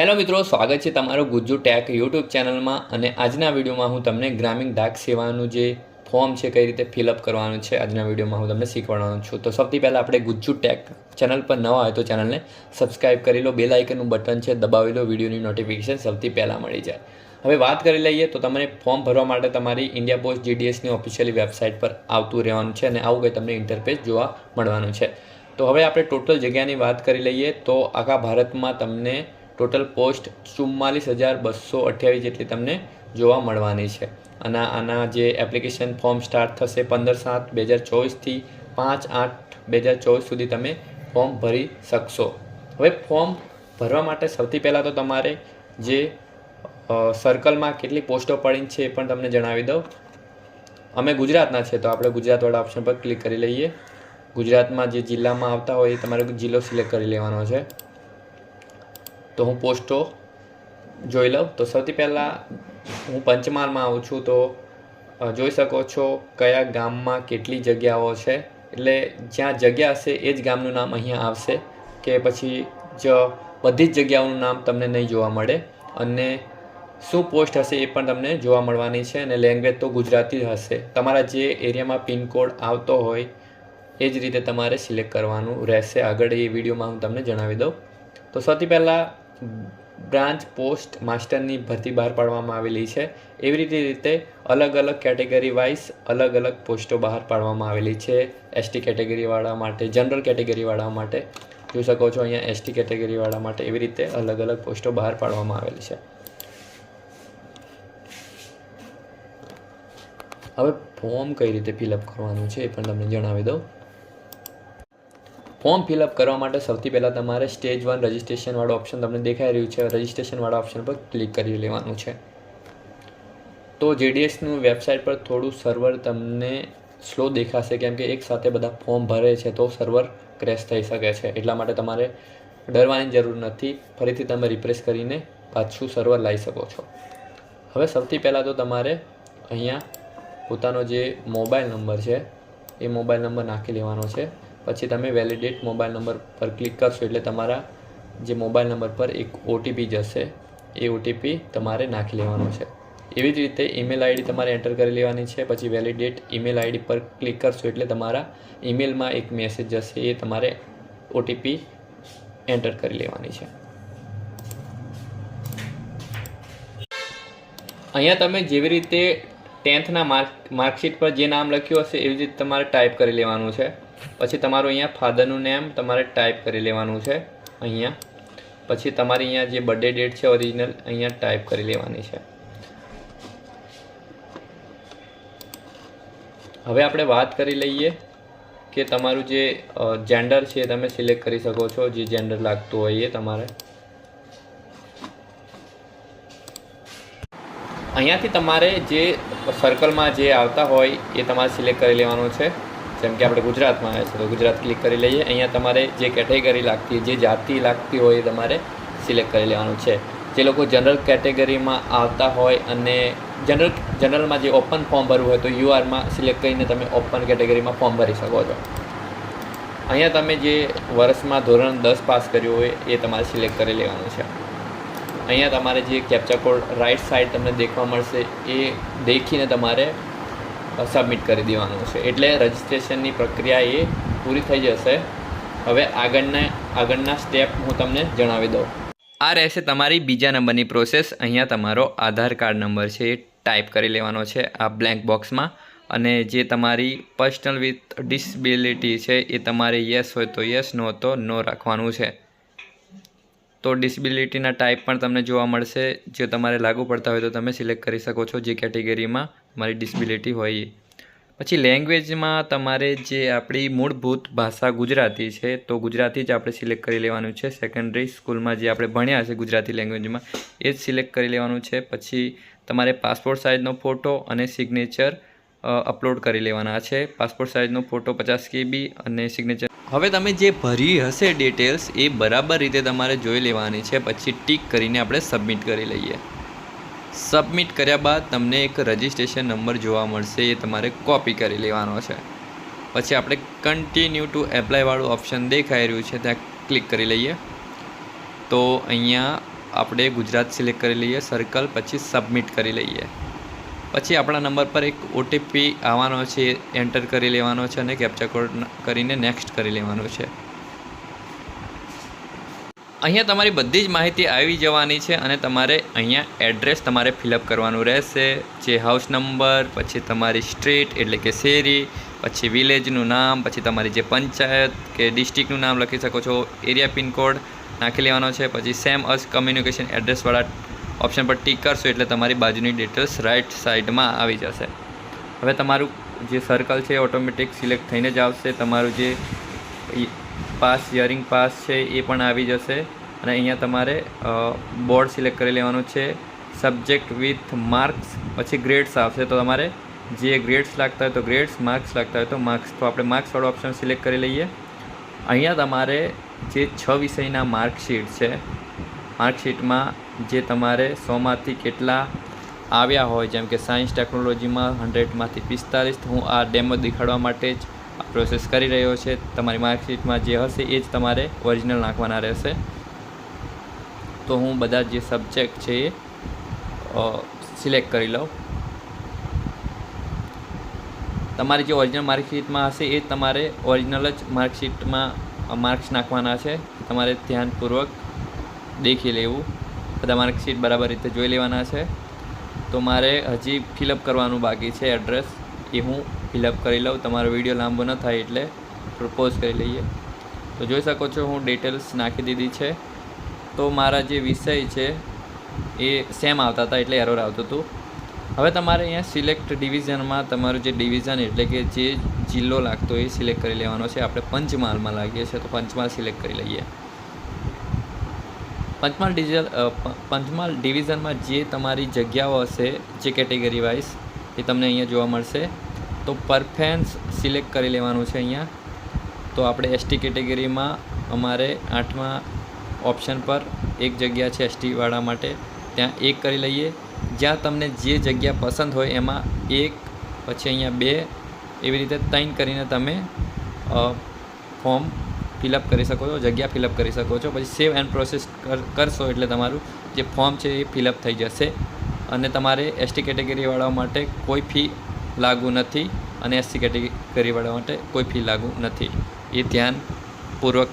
Hello મિત્રો, સ્વાગત છે તમારું ગુજ્જુ ટેક યુટ્યુબ ચેનલમાં। અને આજના વિડીયોમાં હું તમને ગ્રામીણ ડાક સેવાનું જે ફોર્મ છે કઈ રીતે ફિલઅપ કરવાનું છે આજના વિડીયોમાં હું તમને શીખવાડવાનો છું। તો સૌથી પહેલાં આપણે ગુજ્જુ ટેક ચેનલ પર નવા હોય તો ચેનલને સબસ્ક્રાઈબ કરી લો, બેલ આઇકનનું બટન છે દબાવી લો, વિડીયોની નોટિફિકેશન સૌથી પહેલાં મળી જાય। હવે વાત કરી લઈએ તો તમને ફોર્મ ભરવા માટે તમારી ઇન્ડિયા પોસ્ટ GDSની ઓફિશિયલી વેબસાઇટ પર આવતું રહેવાનું છે અને આવું કંઈ તમને ઇન્ટરફેસ જોવા મળવાનું છે। તો હવે આપણે ટોટલ જગ્યાની વાત કરી લઈએ તો આખા ભારતમાં તમને ટોટલ પોસ્ટ 44,228 જેટલી તમને જોવા મળવાની છે। અને આના જે એપ્લિકેશન ફોર્મ સ્ટાર્ટ થશે 15/7/2024થી 5/8/2024 સુધી તમે ફોર્મ ભરી શકશો। હવે ફોર્મ ભરવા માટે સૌથી પહેલાં તો તમારે જે સર્કલમાં કેટલી પોસ્ટો પડી છે એ પણ તમને જણાવી દઉં। અમે ગુજરાતના છે તો આપણે ગુજરાતવાળા ઓપ્શન પર ક્લિક કરી લઈએ। ગુજરાતમાં જે જિલ્લામાં આવતા હોય એ તમારે જિલ્લો સિલેક્ટ કરી લેવાનો છે। તો હું પોસ્ટો જોઈ લઉં તો સૌથી પહેલાં હું પંચમહાલમાં આવું છું તો જોઈ શકો છો કયા ગામમાં કેટલી જગ્યાઓ છે, એટલે જ્યાં જગ્યા હશે એ જ ગામનું નામ અહીંયા આવશે કે પછી બધી જ જગ્યાઓનું નામ તમને નહીં જોવા મળે। અને શું પોસ્ટ હશે એ પણ તમને જોવા મળવાની છે અને લેંગ્વેજ તો ગુજરાતી હશે। તમારા જે એરિયામાં પિનકોડ આવતો હોય એ જ રીતે તમારે સિલેક્ટ કરવાનું રહેશે। આગળ એ વિડીયોમાં હું તમને જણાવી દઉં। તો સૌથી પહેલાં બ્રાન્ચ પોસ્ટ માસ્ટરની ભરતી બહાર પાડવામાં આવેલી છે। એવી રીતે અલગ અલગ કેટેગરી વાઇઝ અલગ અલગ પોસ્ટો બહાર પાડવામાં આવેલી છે। ST કેટેગરીવાળા માટે, જનરલ કેટેગરીવાળા માટે જોઈ શકો છો અહીંયા ST કેટેગરીવાળા માટે એવી રીતે અલગ અલગ પોસ્ટો બહાર પાડવામાં આવેલી છે। હવે ફોર્મ કઈ રીતે ફિલઅપ કરવાનું છે એ પણ તમને જણાવી દઉં। ફોર્મ ફિલઅપ કરવા માટે સૌથી પહેલાં તમારે સ્ટેજ 1 રજિસ્ટ્રેશનવાળું ઓપ્શન તમને દેખાઈ રહ્યું છે, રજિસ્ટ્રેશનવાળા ઓપ્શન પર ક્લિક કરી લેવાનું છે। તો GDSનું વેબસાઇટ પર થોડું સર્વર તમને સ્લો દેખાશે કેમ કે એક સાથે બધા ફોર્મ ભરે છે તો સર્વર ક્રેશ થઈ શકે છે, એટલા માટે તમારે ડરવાની જરૂર નથી। ફરીથી તમે રિફ્રેશ કરીને પાછું સર્વર લાવી શકો છો। હવે સૌથી પહેલાં તો તમારે અહીંયા પોતાનો જે મોબાઈલ નંબર છે એ મોબાઈલ નંબર નાખી લેવાનો છે। પછી તમે વેલિડેટ મોબાઈલ નંબર પર ક્લિક કરશો એટલે તમારા જે મોબાઈલ નંબર પર એક OTP જશે, એ OTP તમારે નાખી લેવાનો છે। એવી જ રીતે ઈમેલ આઈડી તમારે એન્ટર કરી લેવાની છે। પછી વેલિડેટ ઈમેલ આઈડી પર ક્લિક કરશો એટલે તમારા ઈમેલમાં એક મેસેજ જશે, એ તમારે OTP એન્ટર કરી લેવાની છે। અહીંયા તમે જેવી રીતે 10thના માર્કશીટ પર જે નામ લખ્યું હશે એવી રીતે તમારે ટાઈપ કરી લેવાનું છે। પછી તમારું અહીંયા ફાધરનું નેમ તમારે ટાઈપ કરી લેવાનું છે અહીંયા। પછી તમારી અહીંયા જે બર્થડે ડેટ છે ઓરિજિનલ અહીંયા ટાઈપ કરી લેવાની છે। હવે આપણે વાત કરી લઈએ કે તમારું જે જેન્ડર છે તમે સિલેક્ટ કરી શકો છો, જે જેન્ડર લાગતું હોય એ તમારે અહીંયાથી તમારે જે સર્કલમાં જે આવતા હોય એ તમારે સિલેક્ટ કરી લેવાનું છે। જેમ કે આપણે ગુજરાતમાં આવે છે તો ગુજરાત ક્લિક કરી લઈએ। અહીંયા તમારે જે કેટેગરી લાગતી જે જાતિ લાગતી હોય એ તમારે સિલેક્ટ કરી લેવાનું છે। જે લોકો જનરલ કેટેગરીમાં આવતા હોય અને જનરલમાં જે ઓપન ફોર્મ ભરવું હોય તો URમાં સિલેક્ટ કરીને તમે ઓપન કેટેગરીમાં ફોર્મ ભરી શકો છો। અહીંયા તમે જે વર્ષમાં ધોરણ 10 પાસ કર્યું હોય એ તમારે સિલેક્ટ કરી લેવાનું છે। અહીંયા તમારે જે કેપ્ચા કોડ રાઈટ સાઈડ તમને દેખવા મળશે એ દેખીને તમારે સબમિટ કરી દેવાનું છે, એટલે રજિસ્ટ્રેશનની પ્રક્રિયા એ પૂરી થઈ જશે। હવે આગળના સ્ટેપ હું તમને જણાવી દઉં। આ રહેશે તમારી બીજા નંબરની પ્રોસેસ। અહીંયા તમારો આધાર કાર્ડ નંબર છે એ ટાઈપ કરી લેવાનો છે આ બ્લેન્ક બોક્સમાં, અને જે તમારી પર્સનલ વિથ ડિસેબિલિટી છે એ તમારે યસ હોય તો યસ, નો તો નો રાખવાનું છે। તો ડિસેબિલિટીના ટાઈપ પણ તમને જોવા મળશે, જે તમારે લાગુ પડતા હોય તો તમે સિલેક્ટ કરી શકો છો જે કેટેગરીમાં તમારી ડિસેબિલિટી હોય એ। પછી લેંગ્વેજમાં તમારે જે આપણી મૂળભૂત ભાષા ગુજરાતી છે તો ગુજરાતી જ આપણે સિલેક્ટ કરી લેવાનું છે। સેકન્ડરી સ્કૂલમાં જે આપણે ભણ્યા છે ગુજરાતી લેંગ્વેજમાં એ જ સિલેક્ટ કરી લેવાનું છે। પછી તમારે પાસપોર્ટ સાઇઝનો ફોટો અને સિગ્નેચર અપલોડ કરી લેવાના છે। પાસપોર્ટ સાઇઝનો ફોટો 50 KB અને સિગ્નેચર। હવે તમે જે ભરી હશે ડિટેલ્સ એ બરાબર રીતે તમારે જોઈ લેવાની છે। પછી ટીક કરીને આપણે સબમિટ કરી લઈએ। સબમિટ કર્યા બાદ તમને એક રજિસ્ટ્રેશન નંબર જોવા મળશે, એ તમારે કોપી કરી લેવાનો છે। પછી આપણે કન્ટિન્યુ ટુ એપ્લાયવાળું ઓપ્શન દેખાઈ રહ્યું છે ત્યાં ક્લિક કરી લઈએ। તો અહીંયા આપણે ગુજરાત સિલેક્ટ કરી લઈએ, સર્કલ, પછી સબમિટ કરી લઈએ. પછી આપણા નંબર પર એક OTP આવવાનો છે, એન્ટર કરી લેવાનો છે અને કેપ્ચા કોડ કરીને નેક્સ્ટ કરી લેવાનો છે. અહીંયા તમારી બધી જ માહિતી આવી જવાની છે અને તમારે અહીંયા એડ્રેસ તમારે ફિલઅપ કરવાનું રહેશે, જે હાઉસ નંબર, પછી તમારી સ્ટ્રીટ એટલે કે શેરી, પછી વિલેજનું નામ, પછી તમારી જે પંચાયત કે ડિસ્ટ્રિક્ટનું નામ લખી શકો છો, એરિયા પિનકોડ નાખી લેવાનો છે. પછી સેમ અસ કમ્યુનિકેશન એડ્રેસવાળા ઓપ્શન પર ટિક કરશો એટલે તમારી બાજુની ડિટેલ્સ રાઇટ સાઈડમાં આવી જશે. હવે તમારું જે સર્કલ છે ઓટોમેટિક સિલેક્ટ થઈને જ આવશે. તમારું જે પાસ હિયરિંગ પાસ છે એ પણ આવી જશે અને અહીંયા તમારે બોર્ડ સિલેક્ટ કરી લેવાનું છે. સબ્જેક્ટ વિથ માર્ક્સ, પછી ગ્રેડ્સ આવશે, તો તમારે જે ગ્રેડ્સ લાગતા હોય તો ગ્રેડ્સ, માર્ક્સ લાગતા હોય તો માર્ક્સ. તો આપણે માર્ક્સવાળો ઓપ્શન સિલેક્ટ કરી લઈએ. અહીંયા તમારે જે 6 વિષયના માર્કશીટ છે, માર્કશીટમાં જે તમારે 100માંથી કેટલા આવ્યા હોય, જેમ કે સાયન્સ ટેકનોલોજીમાં 100માંથી 45, હું આ ડેમો દેખાડવા માટે જ આ પ્રોસેસ કરી રહ્યો છે. તમારી માર્કશીટમાં જે હશે એ જ તમારે ઓરિજિનલ નાખવાના રહેશે. તો હું બધા જે સબ્જેક્ટ છે એ સિલેક્ટ કરી લઉં. તમારી જે ઓરિજિનલ માર્કશીટમાં હશે એ જ તમારે ઓરિજિનલ જ માર્કશીટમાં માર્ક્સ નાખવાના છે. તમારે ધ્યાનપૂર્વક દેખી લેવું, બધા માર્કશીટ બરાબર રીતે જોઈ લેવાના છે. તો મારે હજી ફિલઅપ કરવાનું બાકી છે એડ્રેસ, એ હું ફિલઅપ કરી લઉં. તમારો વિડીયો લાંબો ન થાય એટલે પોઝ કરી લઈએ. તો જોઈ શકો છો હું ડિટેલ્સ નાખી દીધી છે. તો મારા જે વિષય છે એ સેમ આવતા હતા એટલે એરર આવતું હતું. હવે તમારે અહીંયા સિલેક્ટ ડિવિઝનમાં તમારું જે ડિવિઝન એટલે કે જે જિલ્લો લાગતો એ સિલેક્ટ કરી લેવાનો છે. આપણે પંચમહાલમાં લાગીએ છીએ તો પંચમહાલ સિલેક્ટ કરી લઈએ. પંચમહાલ ડિવિઝનમાં જે તમારી જગ્યાઓ હશે જે કેટેગરી વાઇઝ એ તમને અહીંયા જોવા મળશે. તો પરફેન્સ સિલેક્ટ કરી લેવાનું છે અહીંયા. તો આપણે ST કેટેગરીમાં અમારે 8મા ઓપ્શન પર એક જગ્યા છે ST વાળા માટે, ત્યાં 1 કરી લઈએ. જ્યાં તમને જે જગ્યા પસંદ હોય એમાં 1, પછી અહીંયા 2, એવી રીતે 3 કરીને તમે ફોર્મ ફિલઅપ કરી શકો છો, જગ્યા ફિલઅપ કરી શકો છો. પછી સેવ એન્ડ પ્રોસેસ કરશો એટલે તમારું જે ફોર્મ છે એ ફિલઅપ થઈ જશે અને તમારે ST કેટેગરીવાળા માટે કોઈ ફી લાગુ નથી અને SC કેટેગરીવાળા માટે કોઈ ફી લાગુ નથી. એ ધ્યાનપૂર્વક